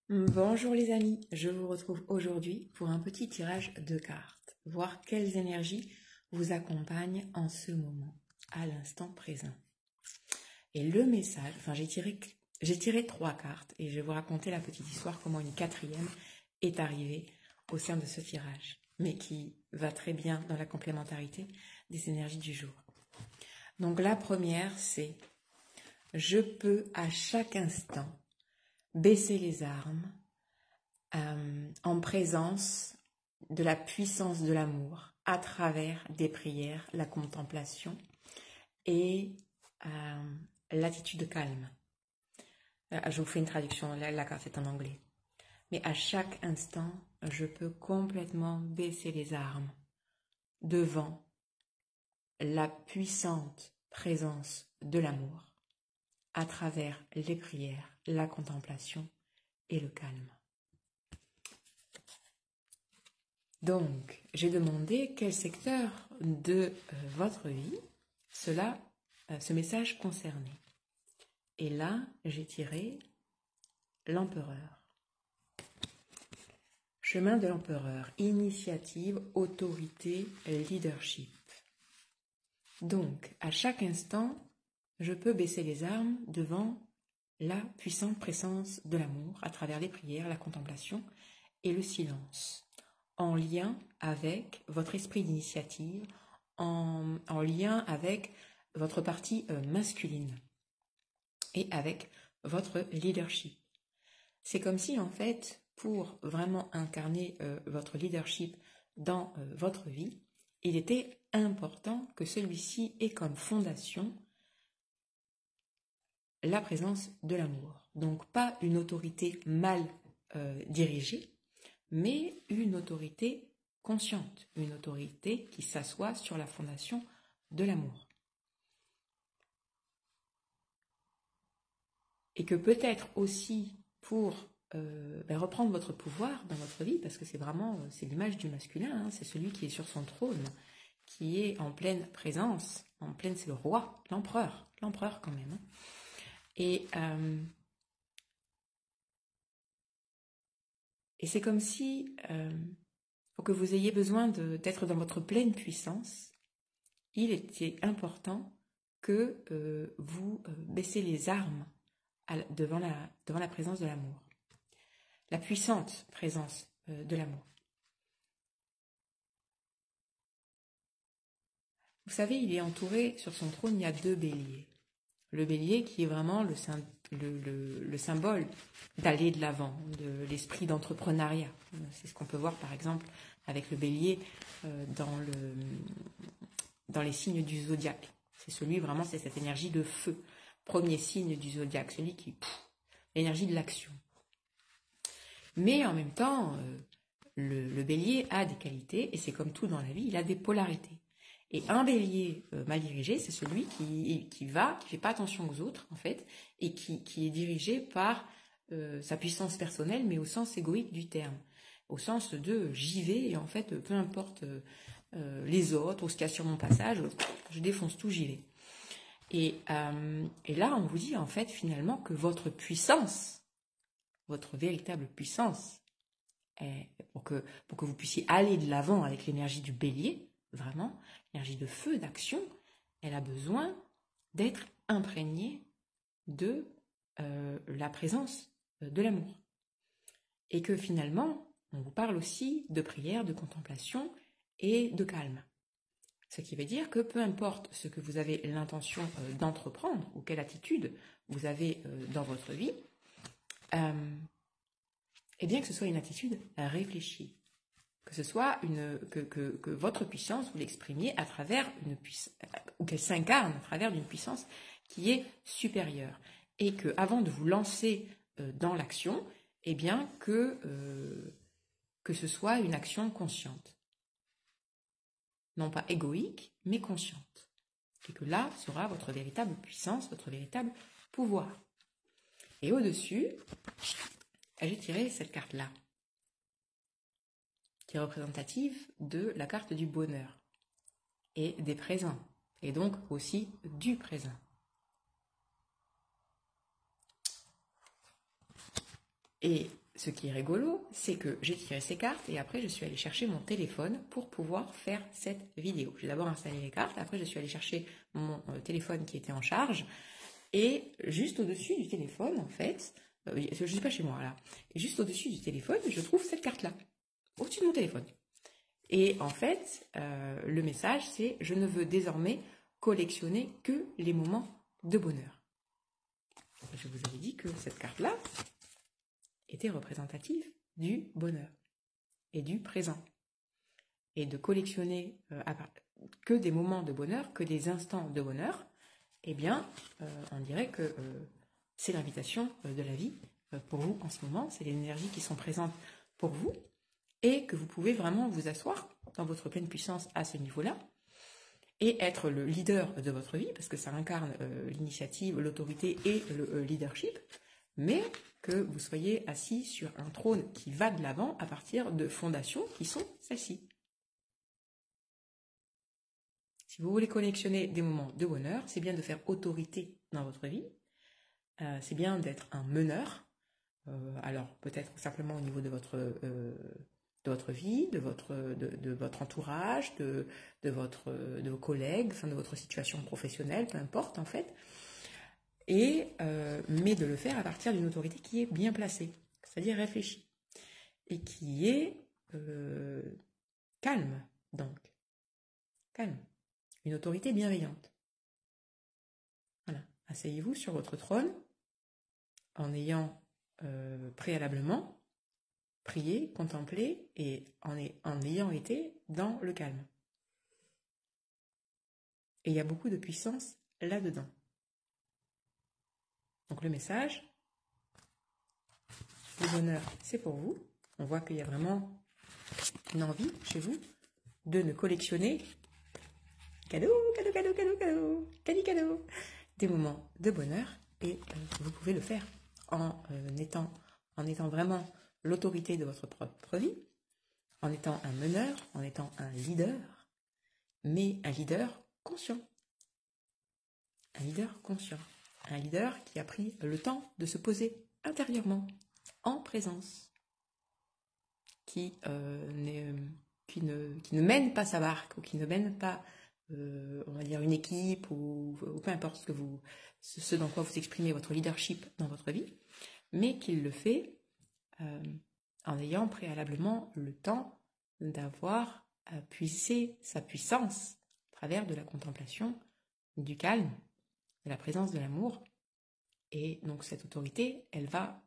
Bonjour les amis, je vous retrouve aujourd'hui pour un petit tirage de cartes, voir quelles énergies vous accompagnent en ce moment, à l'instant présent. Et le message, j'ai tiré 3 cartes et je vais vous raconter la petite histoire, comment une quatrième est arrivée au sein de ce tirage, mais qui va très bien dans la complémentarité des énergies du jour. Donc la première, c'est « Je peux à chaque instant baisser les armes en présence de la puissance de l'amour à travers des prières, la contemplation et l'attitude calme. » Je vous fais une traduction, la carte est en anglais. Mais à chaque instant, je peux complètement baisser les armes devant la puissante présence de l'amour à travers les prières, la contemplation et le calme. Donc, j'ai demandé quel secteur de votre vie ce message concernait. Et là, j'ai tiré l'empereur. Chemin de l'empereur, initiative, autorité, leadership. Donc, à chaque instant, je peux baisser les armes devant la puissante présence de l'amour à travers les prières, la contemplation et le silence, en lien avec votre esprit d'initiative, en lien avec votre partie masculine et avec votre leadership. C'est comme si, en fait, pour vraiment incarner votre leadership dans votre vie, il était important que celui-ci ait comme fondation la présence de l'amour. Donc, pas une autorité mal dirigée, mais une autorité consciente, une autorité qui s'assoit sur la fondation de l'amour. Et que peut-être aussi pour reprendre votre pouvoir dans votre vie, parce que c'est vraiment, c'est l'image du masculin, hein, c'est celui qui est sur son trône, qui est en pleine présence, c'est le roi, l'empereur quand même. Hein. Et c'est comme si, pour que vous ayez besoin d'être dans votre pleine puissance, il était important que vous baissiez les armes devant la présence de l'amour. La puissante présence de l'amour. Vous savez, il est entouré, sur son trône, il y a 2 béliers. Le bélier qui est vraiment le symbole d'aller de l'avant, de l'esprit d'entrepreneuriat. C'est ce qu'on peut voir par exemple avec le bélier dans les signes du zodiaque. C'est c'est cette énergie de feu. Premier signe du zodiaque, celui qui... l'énergie de l'action. Mais en même temps, le bélier a des qualités, et c'est comme tout dans la vie, il a des polarités. Et un bélier mal dirigé, c'est celui qui fait pas attention aux autres, en fait, et qui est dirigé par sa puissance personnelle, mais au sens égoïque du terme. Au sens de j'y vais, et en fait, peu importe les autres, ou ce qu'il y a sur mon passage, je défonce tout, j'y vais. Et là, on vous dit, en fait, finalement, que votre puissance, votre véritable puissance, pour que vous puissiez aller de l'avant avec l'énergie du bélier, vraiment, l'énergie de feu, d'action, elle a besoin d'être imprégnée de la présence de l'amour. Et que finalement, on vous parle aussi de prière, de contemplation et de calme. Ce qui veut dire que peu importe ce que vous avez l'intention d'entreprendre ou quelle attitude vous avez dans votre vie, et bien que ce soit une attitude réfléchie. Que ce soit que votre puissance, vous l'exprimiez à travers une puissance, ou qu'elle s'incarne à travers une puissance qui est supérieure. Et que avant de vous lancer dans l'action, eh bien que ce soit une action consciente. Non pas égoïque, mais consciente. Et que là sera votre véritable puissance, votre véritable pouvoir. Et au-dessus, j'ai tiré cette carte-là, qui est représentative de la carte du bonheur et des présents, et donc aussi du présent. Et ce qui est rigolo, c'est que j'ai tiré ces cartes et après je suis allée chercher mon téléphone pour pouvoir faire cette vidéo. J'ai d'abord installé les cartes, après je suis allée chercher mon téléphone qui était en charge et juste au-dessus du téléphone, en fait, je ne suis pas chez moi là, et juste au-dessus du téléphone, je trouve cette carte-là, au-dessus de mon téléphone. Et en fait, le message c'est « Je ne veux désormais collectionner que les moments de bonheur ». Je vous avais dit que cette carte-là était représentative du bonheur et du présent. Et de collectionner que des moments de bonheur, que des instants de bonheur, eh bien, on dirait que c'est l'invitation de la vie pour vous en ce moment. C'est les énergies qui sont présentes pour vous et que vous pouvez vraiment vous asseoir dans votre pleine puissance à ce niveau-là et être le leader de votre vie, parce que ça incarne l'initiative, l'autorité et le leadership, mais que vous soyez assis sur un trône qui va de l'avant à partir de fondations qui sont celles-ci. Si vous voulez collectionner des moments de bonheur, c'est bien de faire autorité dans votre vie, c'est bien d'être un meneur, alors peut-être simplement au niveau de votre vie, de votre entourage, de vos collègues, enfin de votre situation professionnelle, peu importe en fait, mais de le faire à partir d'une autorité qui est bien placée, c'est-à-dire réfléchie, et qui est calme, donc. Calme. Une autorité bienveillante. Voilà. Asseyez-vous sur votre trône en ayant préalablement prié, contemplé et en ayant été dans le calme. Et il y a beaucoup de puissance là-dedans. Donc le message, le bonheur, c'est pour vous. On voit qu'il y a vraiment une envie chez vous de ne collectionner cadeau, des moments de bonheur et vous pouvez le faire en étant vraiment l'autorité de votre propre vie, en étant un meneur, en étant un leader, mais un leader conscient. Un leader conscient. Un leader qui a pris le temps de se poser intérieurement, en présence, qui ne mène pas sa barque ou qui ne mène pas on va dire une équipe ou peu importe ce dans quoi vous exprimez votre leadership dans votre vie, mais qu'il le fait en ayant préalablement le temps d'avoir puisé sa puissance à travers de la contemplation, du calme, de la présence de l'amour. Et donc cette autorité, elle va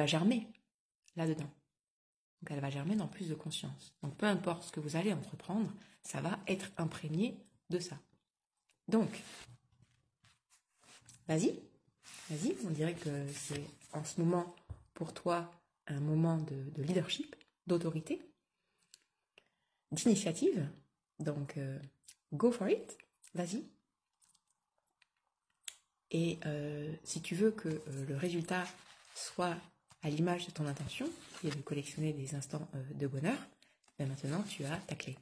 germer là-dedans. Donc elle va germer dans plus de conscience. Donc peu importe ce que vous allez entreprendre, ça va être imprégné de ça. Donc, vas-y, on dirait que c'est en ce moment pour toi un moment de leadership, d'autorité, d'initiative. Donc, go for it, vas-y. Et si tu veux que le résultat soit à l'image de ton intention, qui est de collectionner des instants de bonheur, ben maintenant tu as ta clé.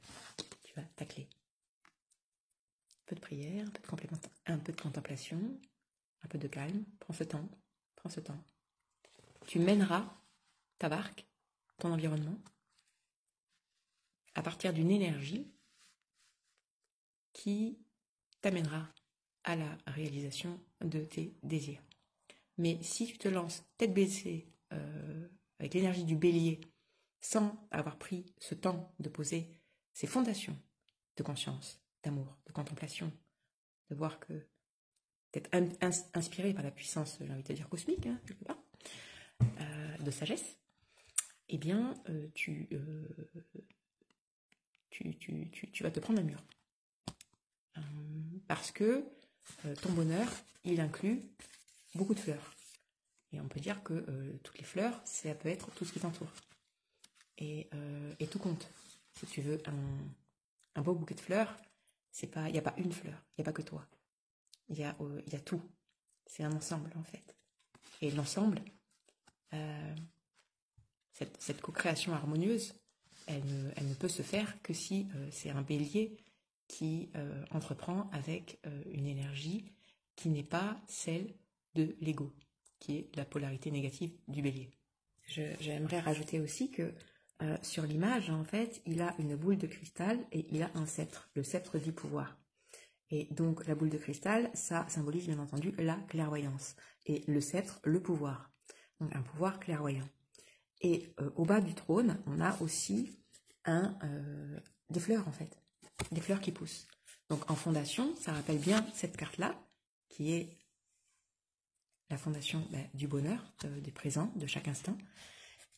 Tu as ta clé. Un peu de prière, un peu de contemplation, un peu de calme. Prends ce temps. Tu mèneras ta barque, ton environnement, à partir d'une énergie qui t'amènera à la réalisation de tes désirs. Mais si tu te lances tête baissée, avec l'énergie du bélier, sans avoir pris ce temps de poser ces fondations de conscience, d'amour, de contemplation, de voir que d'être inspiré par la puissance, j'ai envie de dire cosmique, hein, quelque part, de sagesse, eh bien, tu vas te prendre un mur. Parce que ton bonheur, il inclut beaucoup de fleurs. Et on peut dire que toutes les fleurs, ça peut être tout ce qui t'entoure. Et tout compte. Si tu veux un beau bouquet de fleurs, il n'y a pas une fleur, il n'y a pas que toi. Il y a tout. C'est un ensemble, en fait. Et l'ensemble, cette co-création harmonieuse, elle ne peut se faire que si c'est un bélier qui entreprend avec une énergie qui n'est pas celle de l'ego, qui est la polarité négative du bélier. J'aimerais rajouter aussi que sur l'image, en fait, il a une boule de cristal et il a un sceptre, le sceptre du pouvoir. Et donc, la boule de cristal, ça symbolise bien entendu la clairvoyance. Et le sceptre, le pouvoir. Donc, un pouvoir clairvoyant. Et au bas du trône, on a aussi des fleurs, en fait. Des fleurs qui poussent. Donc, en fondation, ça rappelle bien cette carte-là, qui est la fondation du bonheur, des présents, de chaque instant.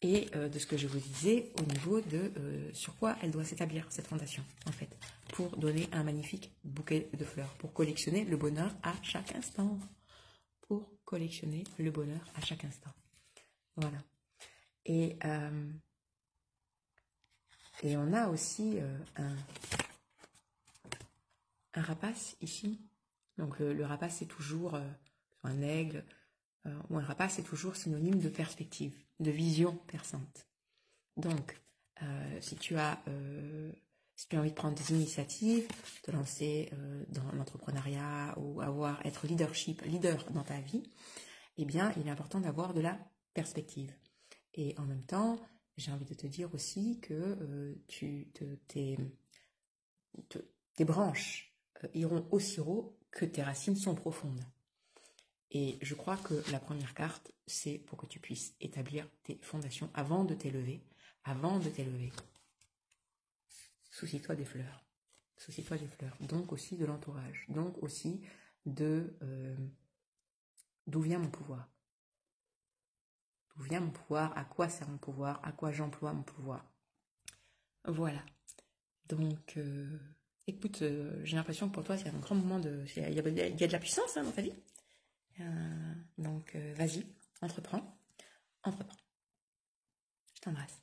Et de ce que je vous disais au niveau de sur quoi elle doit s'établir, cette fondation, en fait, pour donner un magnifique bouquet de fleurs, pour collectionner le bonheur à chaque instant. Pour collectionner le bonheur à chaque instant. Voilà. Et on a aussi un rapace ici. Donc le rapace, c'est toujours un aigle, ou un rapace, c'est toujours synonyme de perspective, de vision perçante. Donc, si tu as envie de prendre des initiatives, te lancer dans l'entrepreneuriat ou être leader dans ta vie, eh bien, il est important d'avoir de la perspective. Et en même temps, j'ai envie de te dire aussi que tes branches iront aussi haut que tes racines sont profondes. Et je crois que la première carte, c'est pour que tu puisses établir tes fondations avant de t'élever. Soucie-toi des fleurs. Soucie-toi des fleurs. Donc aussi de l'entourage. Donc aussi d'où vient mon pouvoir. D'où vient mon pouvoir, à quoi sert mon pouvoir, à quoi j'emploie mon pouvoir. Voilà. Donc, écoute, j'ai l'impression que pour toi, c'est un grand moment il y a de la puissance dans ta vie. Donc, vas-y, entreprends. Je t'embrasse.